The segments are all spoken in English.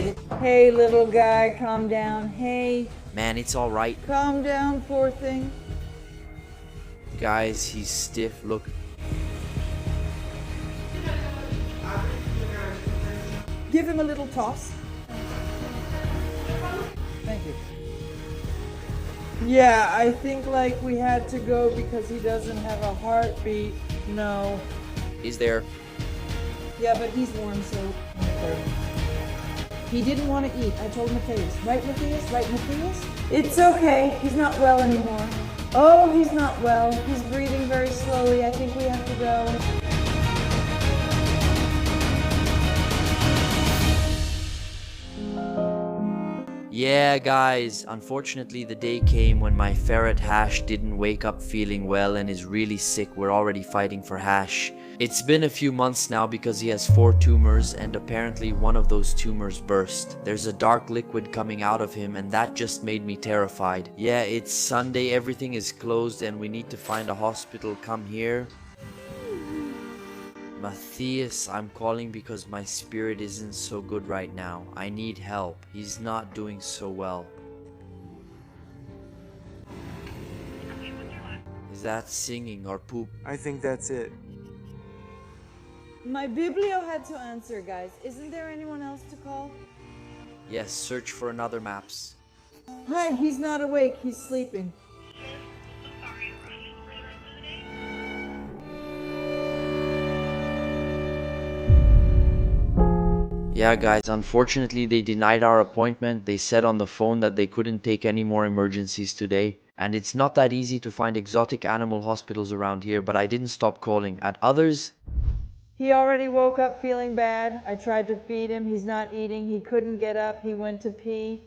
did. Hey, little guy, calm down. Hey. Man, it's alright. Calm down, poor thing. Guys, he's stiff. Look. Give him a little toss. Thank you. Yeah, I think like we had to go because he doesn't have a heartbeat. No. He's there. Yeah, but he's warm, so... He didn't want to eat. I told Matthias. Right, Matthias? Right, Matthias? It's okay. He's not well anymore. Oh, he's not well. He's breathing very slowly. I think we have to go. Yeah, guys, unfortunately the day came when my ferret Hash didn't wake up feeling well and is really sick. We're already fighting for Hash. It's been a few months now because he has 4 tumors and apparently one of those tumors burst. There's a dark liquid coming out of him and that just made me terrified. Yeah, it's Sunday, everything is closed and we need to find a hospital. Come here. Matthias, I'm calling because my spirit isn't so good right now. I need help. He's not doing so well. Is that singing or poop? I think that's it. My biblio had to answer, guys. Isn't there anyone else to call? Yes, search for another maps. Hi, he's not awake. He's sleeping. Yeah guys, unfortunately they denied our appointment. They said on the phone that they couldn't take any more emergencies today. And it's not that easy to find exotic animal hospitals around here, but I didn't stop calling. At others, He already woke up feeling bad. I tried to feed him. He's not eating. He couldn't get up. He went to pee.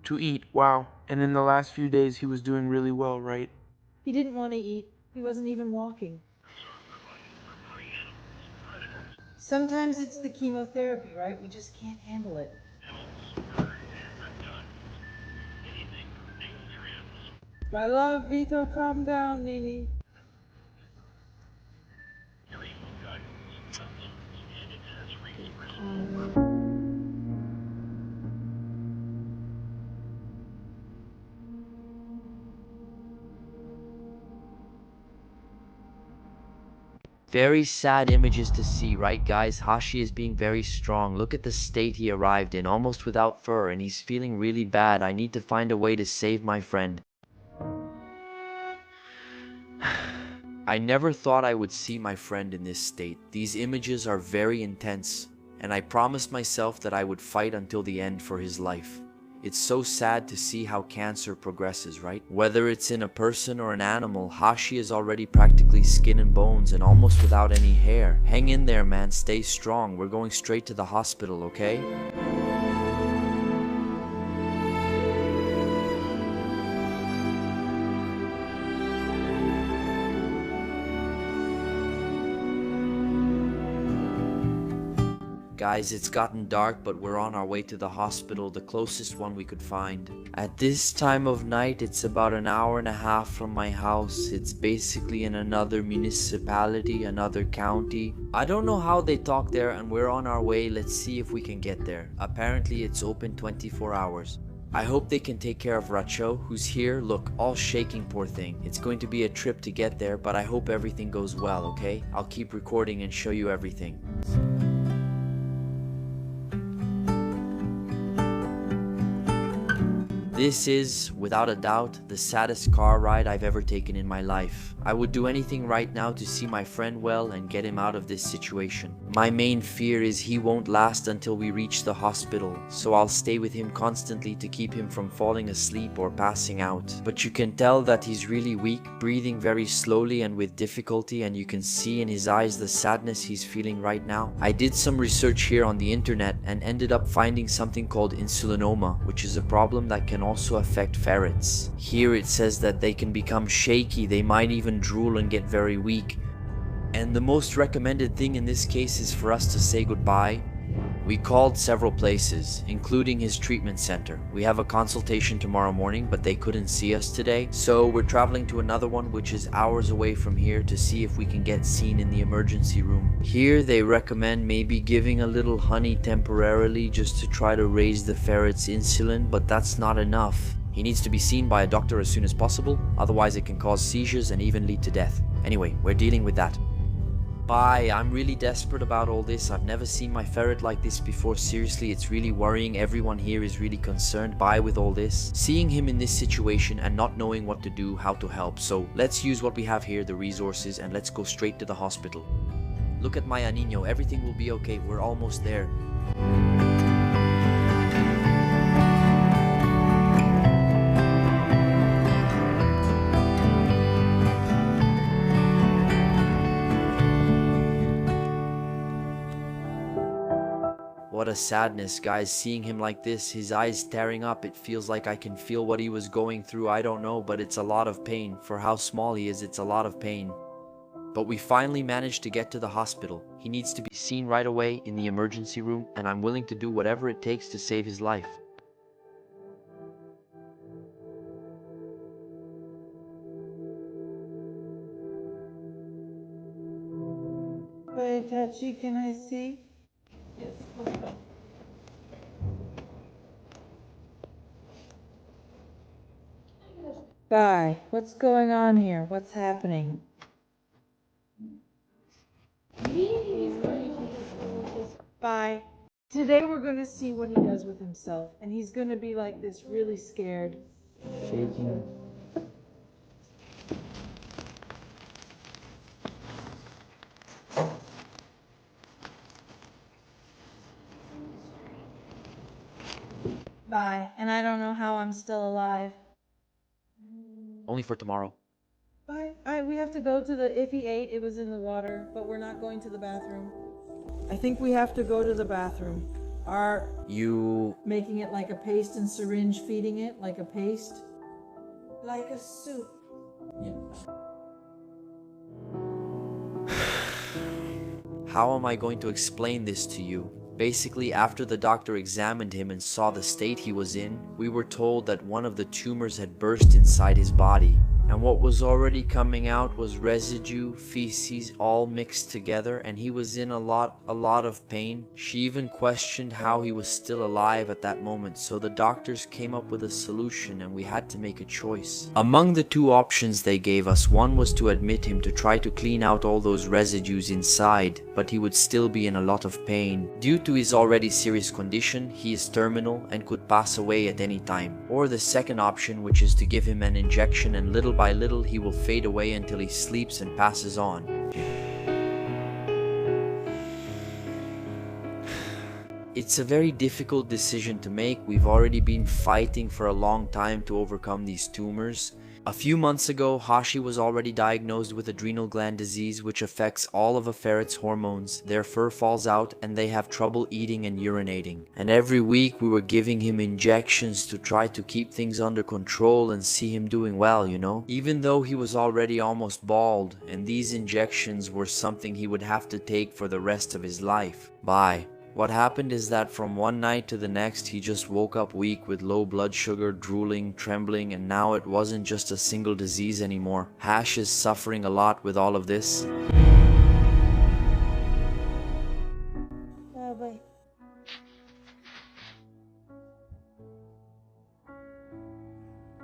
To eat, wow. And in the last few days he was doing really well, right? He didn't want to eat. He wasn't even walking. Sometimes it's the chemotherapy, right? We just can't handle it. My love, Vito, calm down, Nini. very sad images to see, right guys? Hashi is being very strong. Look at the state he arrived in, almost without fur, and he's feeling really bad. I need to find a way to save my friend. I never thought I would see my friend in this state. These images are very intense, and I promised myself that I would fight until the end for his life. It's so sad to see how cancer progresses, right? Whether it's in a person or an animal, Hashi is already practically skin and bones and almost without any hair. Hang in there, man. Stay strong. We're going straight to the hospital, okay? Guys, it's gotten dark, but we're on our way to the hospital, the closest one we could find. At this time of night, it's about an hour and a half from my house. It's basically in another municipality, another county. I don't know how they talk there, and we're on our way. Let's see if we can get there. Apparently, it's open 24 hours. I hope they can take care of Racho, who's here. Look, all shaking, poor thing. It's going to be a trip to get there, but I hope everything goes well, okay? I'll keep recording and show you everything. This is, without a doubt, the saddest car ride I've ever taken in my life. I would do anything right now to see my friend well and get him out of this situation. My main fear is he won't last until we reach the hospital, so I'll stay with him constantly to keep him from falling asleep or passing out. But you can tell that he's really weak, breathing very slowly and with difficulty, and you can see in his eyes the sadness he's feeling right now. I did some research here on the internet and ended up finding something called insulinoma, which is a problem that can also affect ferrets. Here it says that they can become shaky, they might even drool and get very weak. And the most recommended thing in this case is for us to say goodbye. We called several places, including his treatment center. We have a consultation tomorrow morning, but they couldn't see us today, so we're traveling to another one which is hours away from here to see if we can get seen in the emergency room. Here they recommend maybe giving a little honey temporarily just to try to raise the ferret's insulin, but that's not enough. He needs to be seen by a doctor as soon as possible, otherwise it can cause seizures and even lead to death. Anyway, we're dealing with that. Bye, I'm really desperate about all this. I've never seen my ferret like this before. Seriously, it's really worrying. Everyone here is really concerned. Bye with all this. Seeing him in this situation and not knowing what to do, how to help. So let's use what we have here, the resources, and let's go straight to the hospital. Look at my Anino, everything will be okay. We're almost there. What a sadness, guys, seeing him like this, his eyes staring up, it feels like I can feel what he was going through. I don't know, but it's a lot of pain. For how small he is, it's a lot of pain. But we finally managed to get to the hospital. He needs to be seen right away in the emergency room, and I'm willing to do whatever it takes to save his life. Wait, Hachi, can I see? Yes. Bye. What's going on here? What's happening? Bye. Today we're going to see what he does with himself. And he's going to be like this, really scared. Shaking. Bye. And I don't know how I'm still alive. Only for tomorrow. Bye. Alright, we have to go to the, if he ate, it was in the water, but we're not going to the bathroom. I think we have to go to the bathroom. You... Making it like a paste and syringe, feeding it like a paste. Like a soup. Yeah. How am I going to explain this to you? Basically, after the doctor examined him and saw the state he was in, we were told that one of the tumors had burst inside his body. And what was already coming out was residue, feces, all mixed together, and he was in a lot of pain. She even questioned how he was still alive at that moment, so the doctors came up with a solution and we had to make a choice. Among the two options they gave us, one was to admit him to try to clean out all those residues inside, but he would still be in a lot of pain. Due to his already serious condition, he is terminal and could pass away at any time. Or the second option, which is to give him an injection and little by little he will fade away until he sleeps and passes on. It's a very difficult decision to make. We've already been fighting for a long time to overcome these tumors. A few months ago, Hashi was already diagnosed with adrenal gland disease, which affects all of a ferret's hormones. Their fur falls out and they have trouble eating and urinating. And every week we were giving him injections to try to keep things under control and see him doing well, you know? Even though he was already almost bald, and these injections were something he would have to take for the rest of his life. Bye. What happened is that from one night to the next, he just woke up weak with low blood sugar, drooling, trembling, and now it wasn't just a single disease anymore. Hash is suffering a lot with all of this. Bye.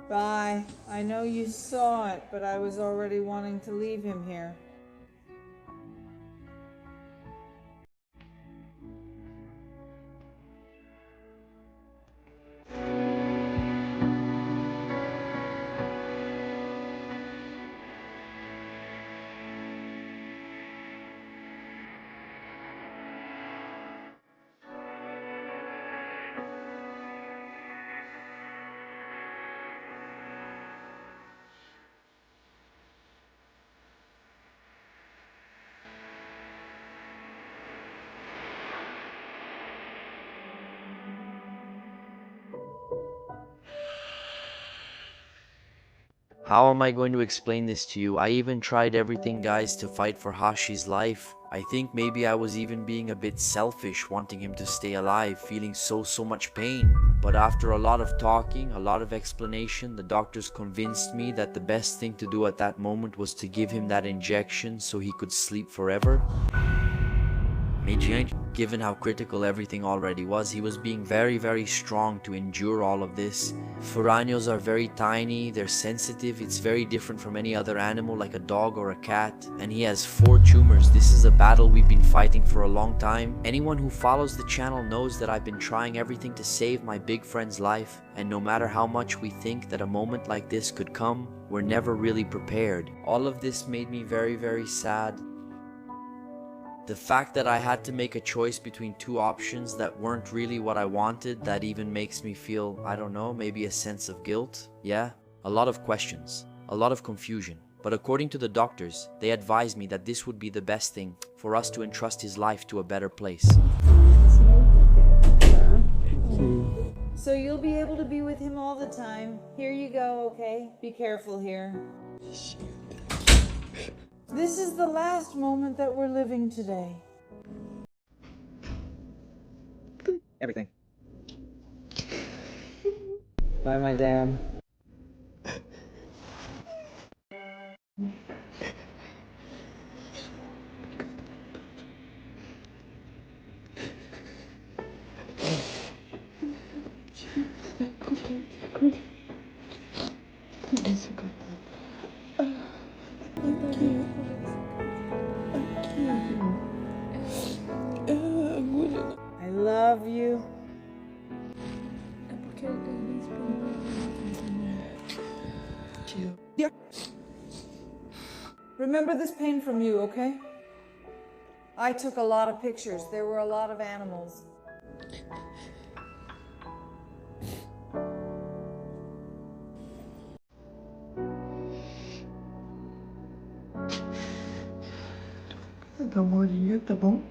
Bye. I know you saw it, but I was already wanting to leave him here. How am I going to explain this to you? I even tried everything, guys, to fight for Hashi's life. I think maybe I was even being a bit selfish, wanting him to stay alive, feeling so much pain. But after a lot of talking, a lot of explanation, the doctors convinced me that the best thing to do at that moment was to give him that injection so he could sleep forever. Given how critical everything already was, he was being very strong to endure all of this. Furanios are very tiny, they're sensitive, it's very different from any other animal like a dog or a cat. And he has 4 tumors. This is a battle we've been fighting for a long time. Anyone who follows the channel knows that I've been trying everything to save my big friend's life. And no matter how much we think that a moment like this could come, we're never really prepared. All of this made me very sad. The fact that I had to make a choice between 2 options that weren't really what I wanted, that even makes me feel, I don't know, maybe a sense of guilt. Yeah, a lot of questions, a lot of confusion. But according to the doctors, they advised me that this would be the best thing for us to entrust his life to a better place. So you'll be able to be with him all the time. Here you go, okay? Be careful here. This is the last moment that we're living today. Everything. Bye, my dad. I love you. Remember this pain from you, okay? I took a lot of pictures. There were a lot of animals. Tá bom, tá bom?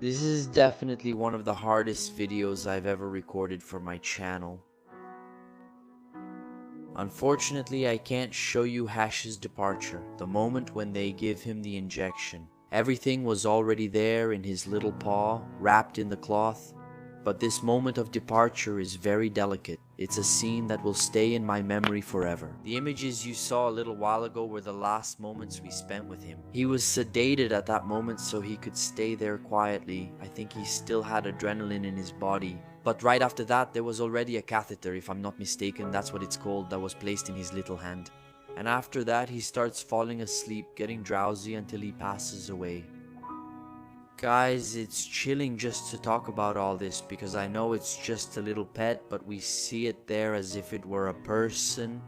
This is definitely one of the hardest videos I've ever recorded for my channel. Unfortunately, I can't show you Hash's departure, the moment when they give him the injection. Everything was already there in his little paw, wrapped in the cloth. But this moment of departure is very delicate. It's a scene that will stay in my memory forever. The images you saw a little while ago were the last moments we spent with him. He was sedated at that moment so he could stay there quietly. I think he still had adrenaline in his body. But right after that, there was already a catheter, if I'm not mistaken, that's what it's called, that was placed in his little hand. And after that, he starts falling asleep, getting drowsy until he passes away. Guys, it's chilling just to talk about all this because I know it's just a little pet, but we see it there as if it were a person.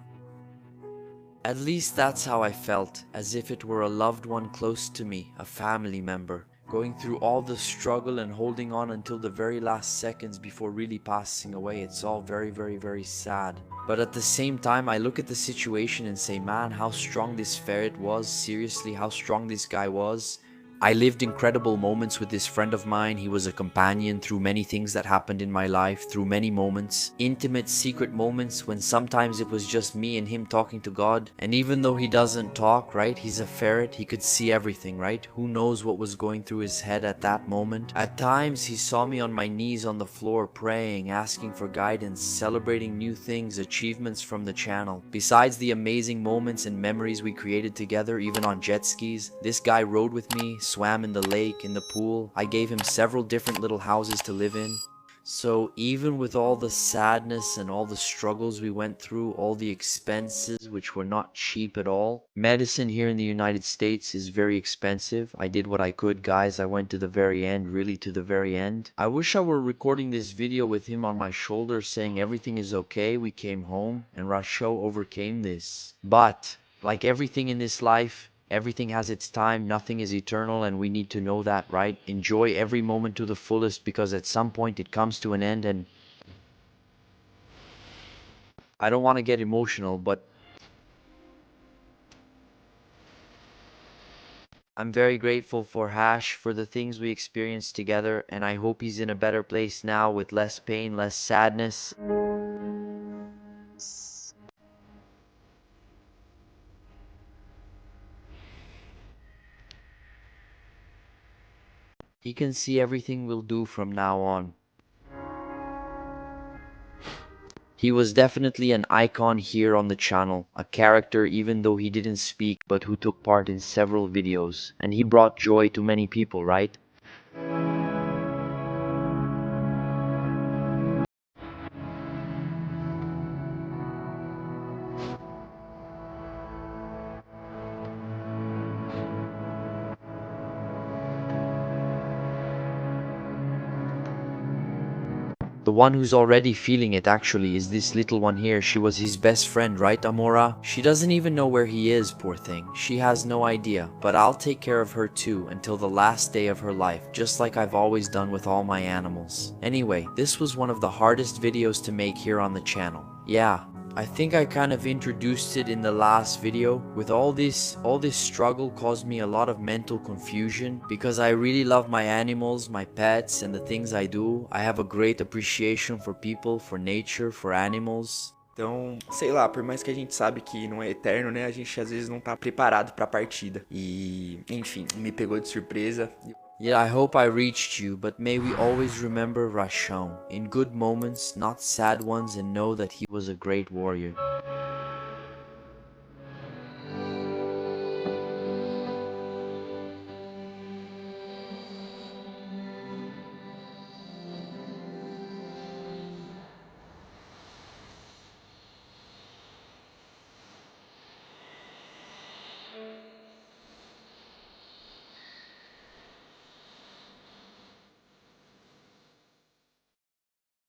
At least that's how I felt, as if it were a loved one close to me, a family member. going through all the struggle and holding on until the very last seconds before really passing away. It's all very, very, very sad. But at the same time, I look at the situation and say, man, how strong this ferret was. Seriously, how strong this guy was. I lived incredible moments with this friend of mine. He was a companion through many things that happened in my life, through many moments, intimate, secret moments when sometimes it was just me and him talking to God. And even though he doesn't talk, right, he's a ferret, he could see everything, right? Who knows what was going through his head at that moment? At times, he saw me on my knees on the floor praying, asking for guidance, celebrating new things, achievements from the channel. Besides the amazing moments and memories we created together, even on jet skis, this guy rode with me, swam in the lake, in the pool. I gave him several different little houses to live in. So even with all the sadness and all the struggles we went through, all the expenses which were not cheap at all, medicine here in the United States is very expensive. I did what I could, guys. I went to the very end, really to the very end. I wish I were recording this video with him on my shoulder saying everything is okay, we came home, and Rasho overcame this. But like everything in this life, everything has its time, nothing is eternal, and we need to know that, right? Enjoy every moment to the fullest, because at some point it comes to an end. And I don't want to get emotional, but I'm very grateful for Hash, for the things we experienced together, and I hope he's in a better place now with less pain, less sadness. He can see everything we'll do from now on. He was definitely an icon here on the channel, a character even though he didn't speak but who took part in several videos, and he brought joy to many people, right? The one who's already feeling it actually is this little one here. She was his best friend, right, Amora? She doesn't even know where he is, poor thing. She has no idea, but I'll take care of her too until the last day of her life, just like I've always done with all my animals. Anyway, this was one of the hardest videos to make here on the channel. Yeah, I think I kind of introduced it in the last video. With all this struggle caused me a lot of mental confusion because I really love my animals, my pets, and the things I do. I have a great appreciation for people, for nature, for animals. Então, sei lá, por mais que a gente sabe que não é eterno, né? A gente às vezes não tá preparado pra partida. E, enfim, me pegou de surpresa. Yeah, I hope I reached you, but may we always remember Rashon in good moments, not sad ones, and know that he was a great warrior.